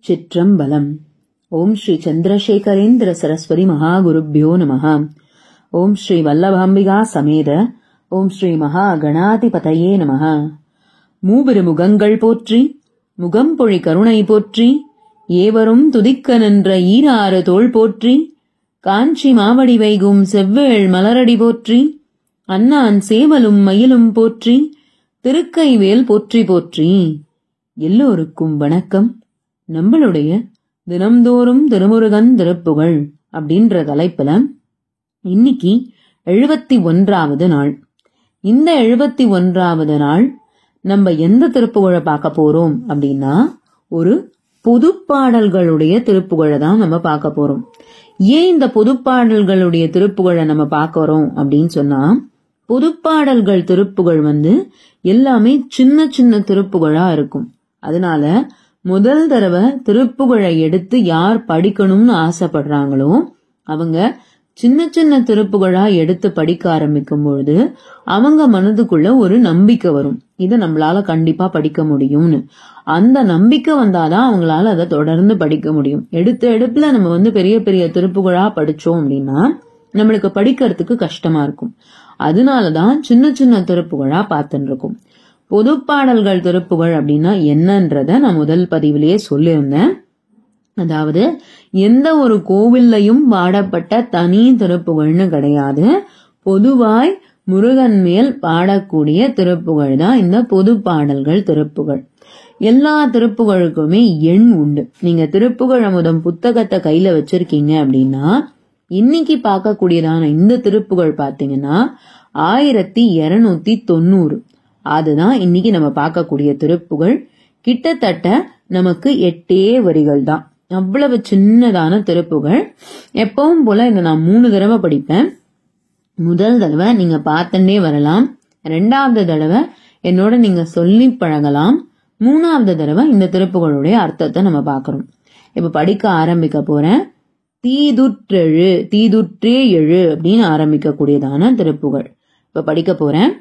சிற்றம்பலம். ஓம் ஸ்ரீ சந்திரசேகரேந்திர சரஸ்வதி மகாகுருப்யோ நமஹ. ஓம் ஸ்ரீ வல்லபாம்பிகா சமேத ஓம் ஸ்ரீ மகா கணாதிபதயே நமஹ. மூபிரு முகங்கள் போற்றி முகம்பொழி கருணை போற்றி ஏவரும் துதிக்க நின்ற ஈராறு தோள் போற்றி காஞ்சி மாவடி வைகும் செவ்வேள் மலரடி போற்றி அன்னான் சேவலும் மயிலும் போற்றி திருக்கைவேல் போற்றி போற்றி. எல்லோருக்கும் வணக்கம். நம்மளுடைய தினம்தோறும் திருமுருகன் திருப்புகழ் அப்படின்ற தலைப்புல இன்னைக்கு 71வது நாள். இந்த 71வது நாள் நம்ம எந்த திருப்புகழை பார்க்க போறோம் அப்படின்னா ஒரு பொதுப்பாடல்களுடைய திருப்புகழை தான் நம்ம பார்க்க போறோம். ஏன் இந்த பொதுப்பாடல்களுடைய திருப்புகழை நம்ம பார்க்கறோம் அப்படின்னு சொன்னா, பொதுப்பாடல்கள் திருப்புகழ் எல்லாமே சின்ன சின்ன திருப்புகழா இருக்கும். அதனால முதல் தடவை திருப்புகழை எடுத்து யார் படிக்கணும்னு ஆசைப்படுறாங்களோ அவங்க சின்ன சின்ன திருப்புகழா எடுத்து படிக்க ஆரம்பிக்கும் பொழுது அவங்க மனதுக்குள்ள ஒரு நம்பிக்கை வரும், இதை நம்மளால கண்டிப்பா படிக்க முடியும்னு. அந்த நம்பிக்கை வந்தாதான் அவங்களால அதை தொடர்ந்து படிக்க முடியும். எடுப்புல நம்ம பெரிய பெரிய திருப்புகழா படிச்சோம் அப்படின்னா நம்மளுக்கு படிக்கிறதுக்கு கஷ்டமா இருக்கும். அதனாலதான் சின்ன சின்ன திருப்புகழா பார்த்துட்டு இருக்கோம். பொதுப்பாடல்கள் திருப்புகழ் அப்படின்னா என்னன்றத நான் முதல் பதிவிலேயே சொல்லியிருந்தேன். அதாவது எந்த ஒரு கோவில்லையும் பாடப்பட்ட தனி திருப்புகழ்னு கிடையாது. பொதுவாய் முருகன் மேல் பாடக்கூடிய திருப்புகழ் தான் இந்த பொதுப்பாடல்கள் திருப்புகழ். எல்லா திருப்புகழுக்குமே எண் உண்டு. நீங்க திருப்புகழ் அமுதம் புத்தகத்தை கையில வச்சிருக்கீங்க அப்படின்னா இன்னைக்கு பார்க்கக்கூடியதான இந்த திருப்புகழ் பாத்தீங்கன்னா 1290. அதுதான் இன்னைக்கு நம்ம பார்க்கக்கூடிய திருப்புகழ். கிட்டத்தட்ட நமக்கு 8 வரிகள் தான். அவ்வளவு சின்னதான திருப்புகழ். எப்பவும் போல இதை நான் 3 தடவை படிப்பேன். முதல் தடவை நீங்க பார்த்துட்டே வரலாம், 2வது தடவை என்னோட நீங்க சொல்லி பழகலாம், 3வது தடவை இந்த திருப்புகழுடைய அர்த்தத்தை நம்ம பார்க்கிறோம். இப்ப படிக்க ஆரம்பிக்க போறேன். தீதுற்றே எழு அப்படின்னு ஆரம்பிக்க கூடியதான திருப்புகழ் இப்ப படிக்க போறேன்.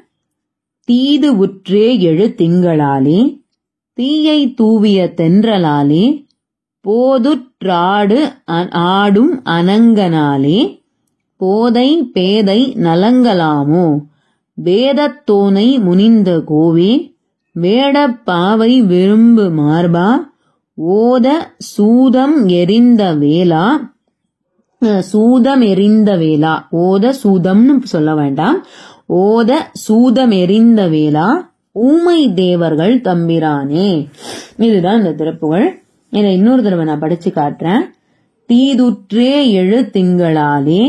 தீது உற்றே எழு திங்களாலே தீயை தூவிய தென்றலாலே போதுற்றாடு ஆடும் அனங்கனாலே போதை பேதை நலங்கலாமோ வேதத்தோனை முனிந்த கோவே வேடப்பாவை விரும்பு மார்பா ஓத சூதம் எரிந்த வேளா. ஓத சூதம்னு சொல்ல வேண்டாம், ஓத சூதம் எரிந்த வேளா ஊமை தேவர்கள் தம்பிரானே. இதுதான் இந்த திருப்புகழ். இதை இன்னொரு தடவை நான் படிச்சு காட்டுறேன். தீதுற்றே எழு திங்களாலே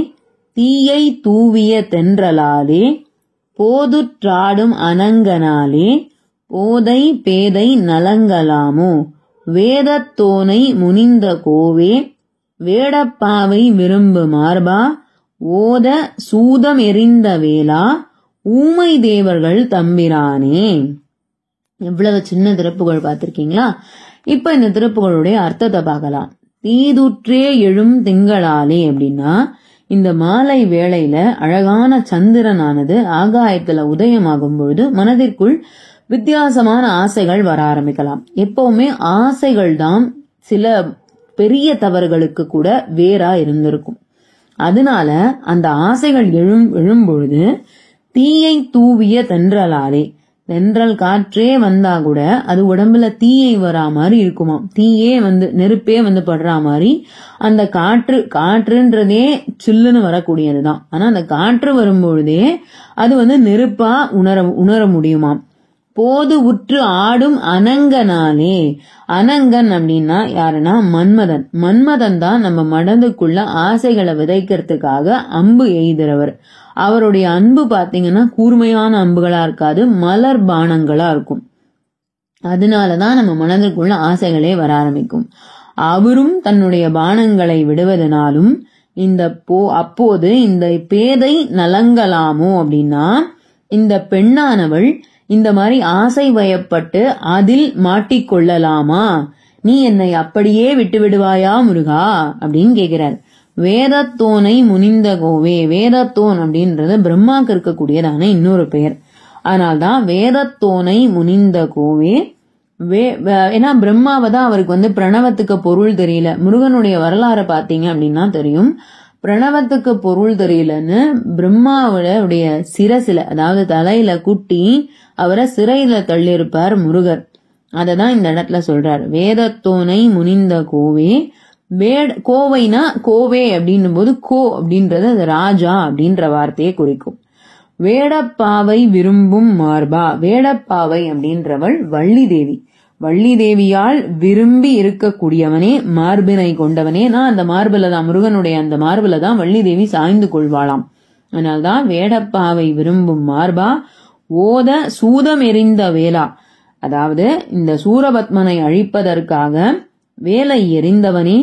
தீயை தூவிய தென்றலாலே போதுற்றாடும் அனங்கனாலே போதை பேதை நலங்கலாமோ வேதத்தோனை முனிந்த கோவே வேடப்பாவை விரும்பு மார்பா ஓத சூதம் எரிந்த வேளா ஊமை தேவர்கள் தம்பிரானே. எவ்வளவு சின்ன திருப்புகழ் பார்த்திருக்கீங்களா? இப்ப இந்த திருப்புகழுடைய அர்த்தத்தை பார்க்கலாம். தீதுற்றே எழும் திங்களாலே அப்படின்னா இந்த மாலை வேளையில அழகான சந்திரனானது ஆகாயத்துல உதயமாகும் பொழுது மனதிற்குள் வித்தியாசமான ஆசைகள் வர ஆரம்பிக்கலாம். எப்பவுமே ஆசைகள் தான் சில பெரிய தவறுகளுக்கு கூட வேறா இருந்திருக்கும். அதனால அந்த ஆசைகள் எழும் பொழுது தீயை தூவிய தென்றலாலே, தென்றல் காற்றே வந்தா கூட அது உடம்புல தீயை வரா மாதிரி இருக்குமா. தீயே நெருப்பே படுற மாதிரி அந்த காற்றுன்றதே சில்லுன்னு வரக்கூடியதுதான். ஆனா அந்த காற்று வரும்பொழுதே அது நெருப்பா உணர முடியுமாம். போது உற்று ஆடும் அனங்கனாலே, அனங்கன் அப்படின்னா யாருன்னா மன்மதன். மன்மதன் தான் நம்ம மனதுக்குள்ள ஆசைகளை விதைக்கிறதுக்காக அம்பு எய்துறவர். அவருடைய அன்பு பாத்தீங்கன்னா கூர்மையான அம்புகளா இருக்காது, மலர் பானங்களா இருக்கும். அதனாலதான் நம்ம மனதுக்குள்ள ஆசைகளே வர ஆரம்பிக்கும். அவரும் தன்னுடைய பானங்களை விடுவதனாலும் அப்போது இந்த பேதை நலங்கலாமோ அப்படின்னா இந்த பெண்ணானவள் இந்த மாதிரி ஆசை வயப்பட்டு அதில் மாட்டிக்கொள்ளலாமா? நீ என்னை அப்படியே விட்டு விடுவாயா முருகா அப்படின்னு கேக்குறார். வேதத்தோனை முனிந்த கோவே, வேதத்தோன் அப்படின்றது பிரம்மாக்கு இருக்கக்கூடியதான இன்னொரு பெயர். அதனால்தான் வேதத்தோனை முனிந்த கோவே ஏன்னா பிரம்மாவை தான் அவருக்கு பிரணவத்துக்கு பொருள் தெரியல. முருகனுடைய வரலாறை பாத்தீங்க அப்படின்னா தெரியும். பிரணவத்துக்கு பொருள் தெரியலன்னு பிரம்மாவுடைய சிரசில, அதாவது தலையில குட்டி அவரை சிறையில தள்ளியிருப்பார் முருகர். அததான் இந்த இடத்துல சொல்றார். வேதத்தோனை முனிந்த கோவே. கோவைனா கோவே அப்படின்னும் போது கோ அப்படின்றது அது ராஜா அப்படின்ற வார்த்தையை குறிக்கும். வேடப்பாவை விரும்பும் மார்பா. வேடப்பாவை அப்படின்றவள் வள்ளி தேவி. வள்ளி தேவியால் விரும்பி இருக்கக்கூடியவனே, மார்பினை கொண்டவனே. அந்த மார்பில தான், முருகனுடைய அந்த மார்பில தான் வள்ளி தேவி சாய்ந்து கொள்வாளாம். அதனால்தான் வேடப்பாவை விரும்பும் மார்பா. ஓத சூதம் எறிந்த வேளா. அதாவது இந்த சூரபத்மனை அழிப்பதற்காக வேலை எறிந்தவனே.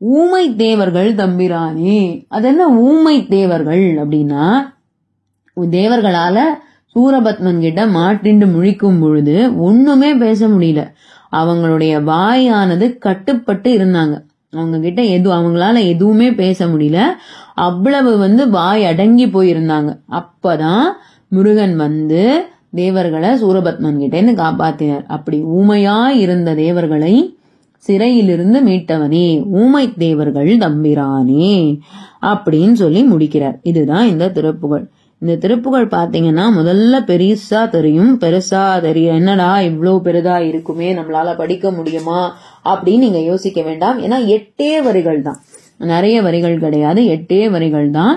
ஊமை தேவர்கள் தம்பிரானே. அது என்ன ஊமை தேவர்கள் அப்படின்னா, தேவர்களால சூரபத்மன் கிட்ட மாட்டிண்டு முழிக்கும் பொழுது ஒண்ணுமே பேச முடியல. அவங்களுடைய வாயானது கட்டுப்பட்டு இருந்தாங்க. அவங்க கிட்ட அவங்களால எதுவுமே பேச முடியல. அவ்வளவு வாய் அடங்கி போயிருந்தாங்க. அப்பதான் முருகன் தேவர்களை சூரபத்மன் கிட்டேன்னு காப்பாத்தினார். அப்படி ஊமையாய் இருந்த தேவர்களை சிறையிலிருந்து மீட்டவனே, ஊமை தேவர்கள் தம்பிரானே அப்படின்னு சொல்லி முடிக்கிறார். இதுதான் இந்த திருப்புகழ். இந்த திருப்புகழ் பாத்தீங்கன்னா முதல்ல பெருசா தெரியும். என்னடா இவ்வளவு பெரிதா இருக்குமே, நம்மளால படிக்க முடியுமா அப்படின்னு நீங்க யோசிக்க வேண்டாம். ஏன்னா 8 வரிகள் தான், நிறைய வரிகள் கிடையாது, 8 வரிகள் தான்.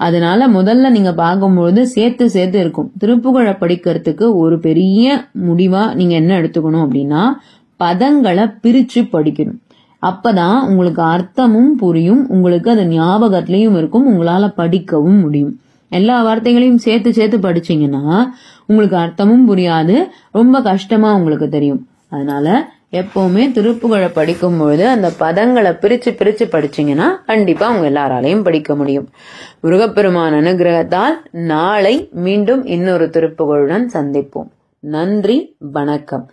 அதனால முதல்ல நீங்க பார்க்கும்போது சேர்த்து இருக்கும். திருப்புகழை படிக்கிறதுக்கு ஒரு பெரிய முடிவா நீங்க என்ன எடுத்துக்கணும் அப்படின்னா, பதங்களை பிரிச்சு படிக்கணும். அப்பதான் உங்களுக்கு அர்த்தமும் புரியும், உங்களுக்கு அது ஞாபகத்திலையும் இருக்கும், உங்களால படிக்கவும் முடியும். எல்லா வார்த்தைகளையும் சேர்த்து படிச்சீங்கன்னா உங்களுக்கு அர்த்தமும் புரியாது, ரொம்ப கஷ்டமா உங்களுக்கு தெரியும். அதனால எப்பவுமே திருப்புகழை படிக்கும் பொழுது அந்த பதங்களை பிரிச்சு படிச்சீங்கன்னா கண்டிப்பா உங்க எல்லாராலையும் படிக்க முடியும். முருகப்பெருமான் அனுகிரகத்தால் நாளை மீண்டும் இன்னொரு திருப்புகழுடன் சந்திப்போம். நன்றி, வணக்கம்.